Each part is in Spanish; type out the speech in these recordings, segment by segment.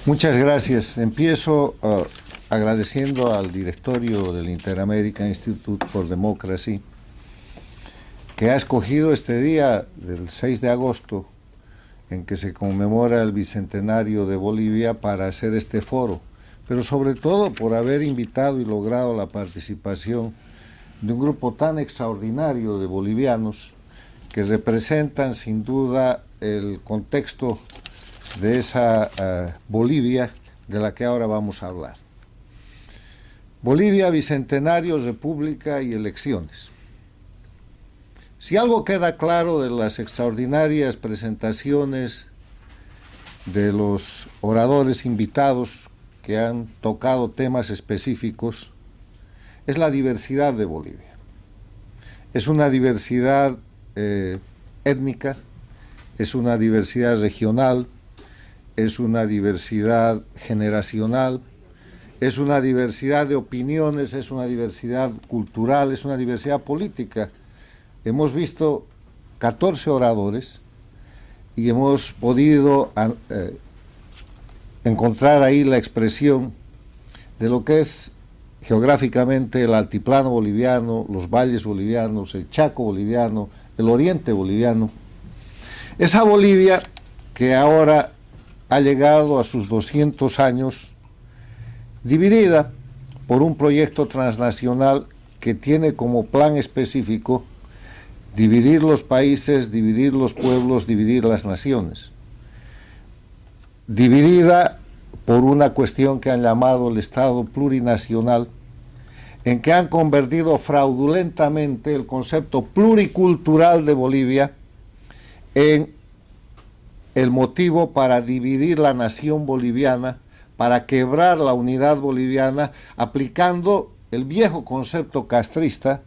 Muchas gracias. Empiezo agradeciendo al directorio del Inter-American Institute for Democracy que ha escogido este día del 6 de agosto en que se conmemora el bicentenario de Bolivia para hacer este foro, pero sobre todo por haber invitado y logrado la participación de un grupo tan extraordinario de bolivianos que representan sin duda el contexto de esa Bolivia de la que ahora vamos a hablar. Bolivia, bicentenario, república y elecciones. Si algo queda claro de las extraordinarias presentaciones de los oradores invitados que han tocado temas específicos, es la diversidad de Bolivia. Es una diversidad étnica, es una diversidad regional, es una diversidad generacional, es una diversidad de opiniones, es una diversidad cultural, es una diversidad política. Hemos visto 14 oradores y hemos podido encontrar ahí la expresión de lo que es geográficamente el altiplano boliviano, los valles bolivianos, el Chaco boliviano, el oriente boliviano. Esa Bolivia que ahora ha llegado a sus 200 años, dividida por un proyecto transnacional que tiene como plan específico dividir los países, dividir los pueblos, dividir las naciones. Dividida por una cuestión que han llamado el Estado plurinacional, en que han convertido fraudulentamente el concepto pluricultural de Bolivia en el motivo para dividir la nación boliviana, para quebrar la unidad boliviana, aplicando el viejo concepto castrista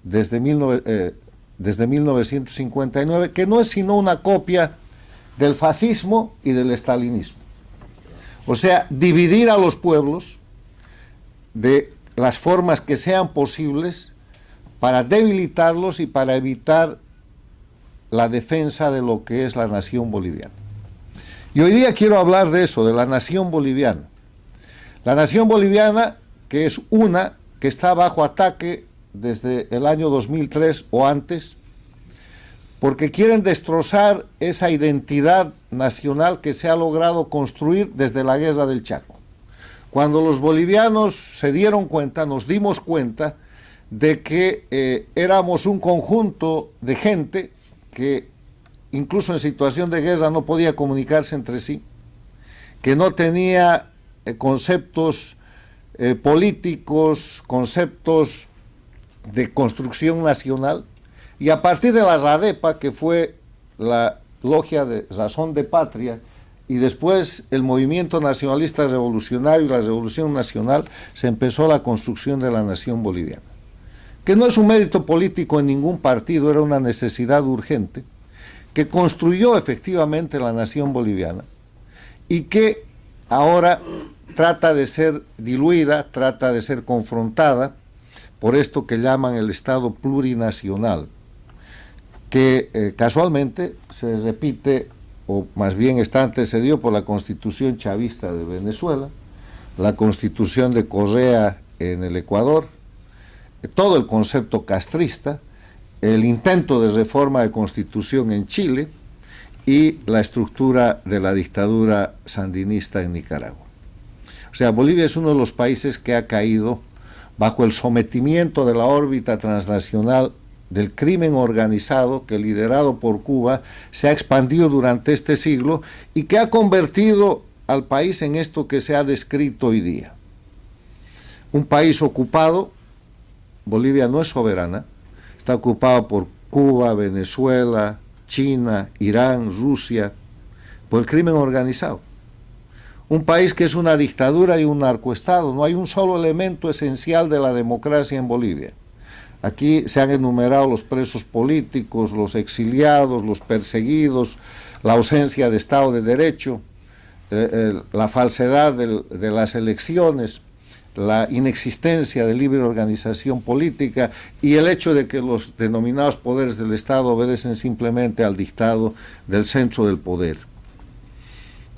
desde 1959, que no es sino una copia del fascismo y del estalinismo. O sea, dividir a los pueblos de las formas que sean posibles para debilitarlos y para evitar la defensa de lo que es la nación boliviana. Y hoy día quiero hablar de eso, de la nación boliviana. La nación boliviana, que es una que está bajo ataque desde el año 2003 o antes, porque quieren destrozar esa identidad nacional que se ha logrado construir desde la guerra del Chaco. Cuando los bolivianos se dieron cuenta, nos dimos cuenta de que éramos un conjunto de gente que incluso en situación de guerra no podía comunicarse entre sí, que no tenía conceptos políticos, conceptos de construcción nacional, y a partir de la RADEPA, que fue la logia de Razón de Patria, y después el movimiento nacionalista revolucionario y la revolución nacional, se empezó la construcción de la nación boliviana, que no es un mérito político en ningún partido, era una necesidad urgente, que construyó efectivamente la nación boliviana y que ahora trata de ser diluida, trata de ser confrontada por esto que llaman el Estado plurinacional, que casualmente se repite, o más bien está antecedido por la Constitución chavista de Venezuela, la Constitución de Correa en el Ecuador, todo el concepto castrista, el intento de reforma de constitución en Chile y la estructura de la dictadura sandinista en Nicaragua. O sea, Bolivia es uno de los países que ha caído bajo el sometimiento de la órbita transnacional del crimen organizado que, liderado por Cuba, se ha expandido durante este siglo y que ha convertido al país en esto que se ha descrito hoy día. Un país ocupado. Bolivia no es soberana, está ocupada por Cuba, Venezuela, China, Irán, Rusia, por el crimen organizado. Un país que es una dictadura y un narcoestado. No hay un solo elemento esencial de la democracia en Bolivia. Aquí se han enumerado los presos políticos, los exiliados, los perseguidos, la ausencia de Estado de Derecho, la falsedad de las elecciones, la inexistencia de libre organización política y el hecho de que los denominados poderes del Estado obedecen simplemente al dictado del centro del poder.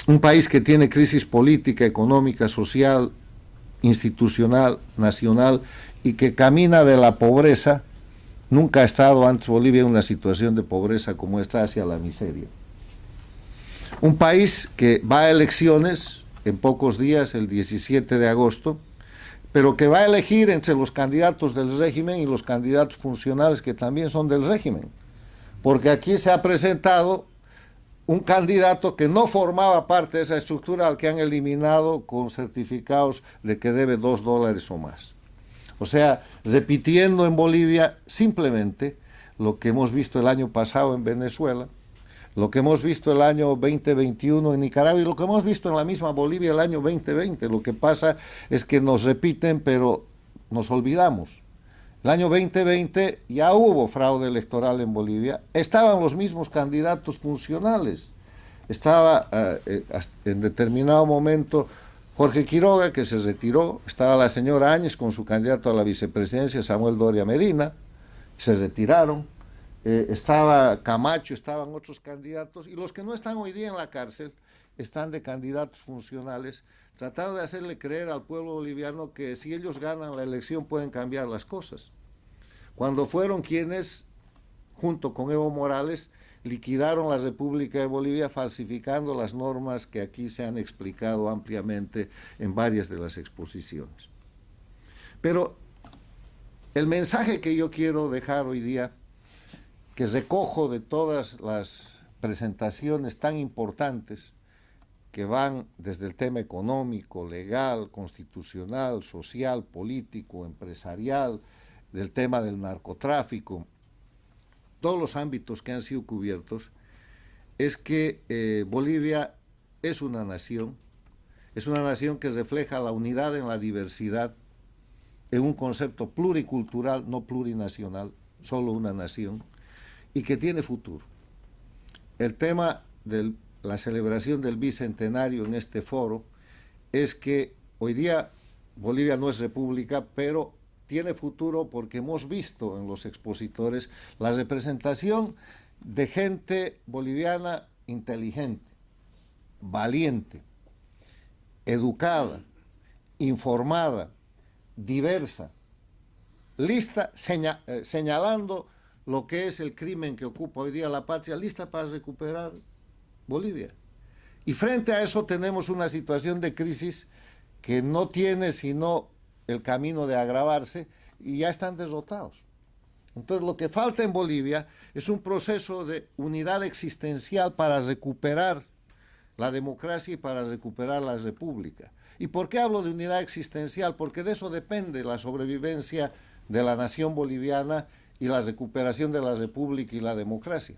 un país que tiene crisis política, económica, social, institucional, nacional, y que camina de la pobreza. Nunca ha estado antes Bolivia en una situación de pobreza como esta, hacia la miseria. Un país que va a elecciones en pocos días, el 17 de agosto, pero que va a elegir entre los candidatos del régimen y los candidatos funcionales que también son del régimen. Porque aquí se ha presentado un candidato que no formaba parte de esa estructura, al que han eliminado con certificados de que debe $2 o más. O sea, repitiendo en Bolivia simplemente lo que hemos visto el año pasado en Venezuela, lo que hemos visto el año 2021 en Nicaragua y lo que hemos visto en la misma Bolivia el año 2020. Lo que pasa es que nos repiten, pero nos olvidamos. El año 2020 ya hubo fraude electoral en Bolivia, estaban los mismos candidatos funcionales. Estaba en determinado momento Jorge Quiroga, que se retiró, estaba la señora Áñez con su candidato a la vicepresidencia, Samuel Doria Medina, se retiraron, estaba Camacho, estaban otros candidatos, y los que no están hoy día en la cárcel están de candidatos funcionales, tratando de hacerle creer al pueblo boliviano que si ellos ganan la elección pueden cambiar las cosas. Cuando fueron quienes, junto con Evo Morales, liquidaron la República de Bolivia falsificando las normas que aquí se han explicado ampliamente en varias de las exposiciones. Pero el mensaje que yo quiero dejar hoy día, que recojo de todas las presentaciones tan importantes que van desde el tema económico, legal, constitucional, social, político, empresarial, del tema del narcotráfico, todos los ámbitos que han sido cubiertos, es que Bolivia es una nación que refleja la unidad en la diversidad, en un concepto pluricultural, no plurinacional, solo una nación, y que tiene futuro. El tema de la celebración del bicentenario en este foro es que hoy día Bolivia no es república, pero tiene futuro porque hemos visto en los expositores la representación de gente boliviana inteligente, valiente, educada, informada, diversa, lista, señalando lo que es el crimen que ocupa hoy día la patria, lista para recuperar Bolivia. Y frente a eso tenemos una situación de crisis que no tiene sino el camino de agravarse y ya están derrotados. Entonces lo que falta en Bolivia es un proceso de unidad existencial para recuperar la democracia y para recuperar la república. ¿Y por qué hablo de unidad existencial? Porque de eso depende la sobrevivencia de la nación boliviana y la recuperación de la república y la democracia.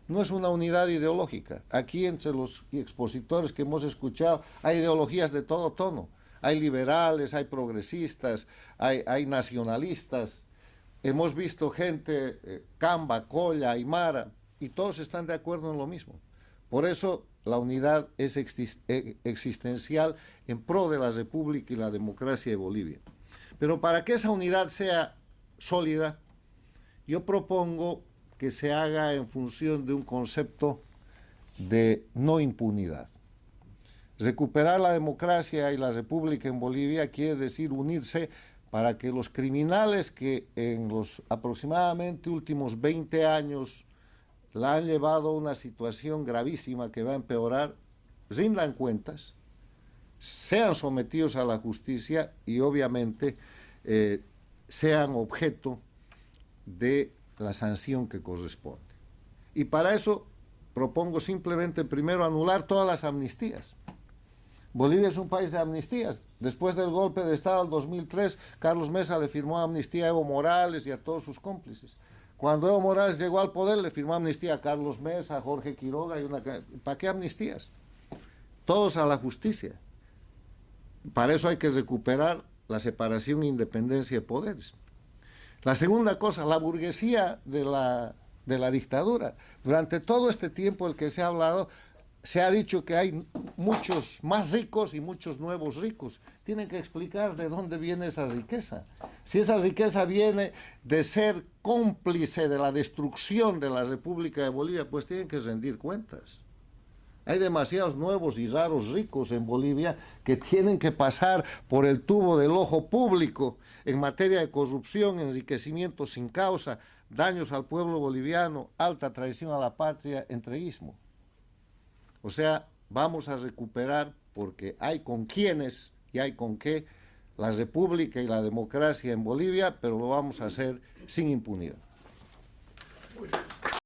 No es una unidad ideológica. Aquí entre los expositores que hemos escuchado hay ideologías de todo tono. Hay liberales, hay progresistas, hay nacionalistas. Hemos visto gente, Camba, Colla, Aymara, y todos están de acuerdo en lo mismo. Por eso la unidad es existencial en pro de la república y la democracia de Bolivia. Pero para que esa unidad sea sólida, yo propongo que se haga en función de un concepto de no impunidad. Recuperar la democracia y la república en Bolivia quiere decir unirse para que los criminales que en los aproximadamente últimos 20 años la han llevado a una situación gravísima que va a empeorar, rindan cuentas, sean sometidos a la justicia y obviamente sean objeto de la sanción que corresponde. Y para eso propongo simplemente primero anular todas las amnistías. Bolivia es un país de amnistías. Después del golpe de Estado del 2003, Carlos Mesa le firmó amnistía a Evo Morales y a todos sus cómplices. Cuando Evo Morales llegó al poder, le firmó amnistía a Carlos Mesa, a Jorge Quiroga. ¿Para qué amnistías? Todos a la justicia. Para eso hay que recuperar la separación e independencia de poderes. La segunda cosa, la burguesía de la dictadura. Durante todo este tiempo del que se ha hablado, se ha dicho que hay muchos más ricos y muchos nuevos ricos. Tienen que explicar de dónde viene esa riqueza. Si esa riqueza viene de ser cómplice de la destrucción de la República de Bolivia, pues tienen que rendir cuentas. Hay demasiados nuevos y raros ricos en Bolivia que tienen que pasar por el tubo del ojo público en materia de corrupción, enriquecimiento sin causa, daños al pueblo boliviano, alta traición a la patria, entreguismo. O sea, vamos a recuperar, porque hay con quiénes y hay con qué, la república y la democracia en Bolivia, pero lo vamos a hacer sin impunidad.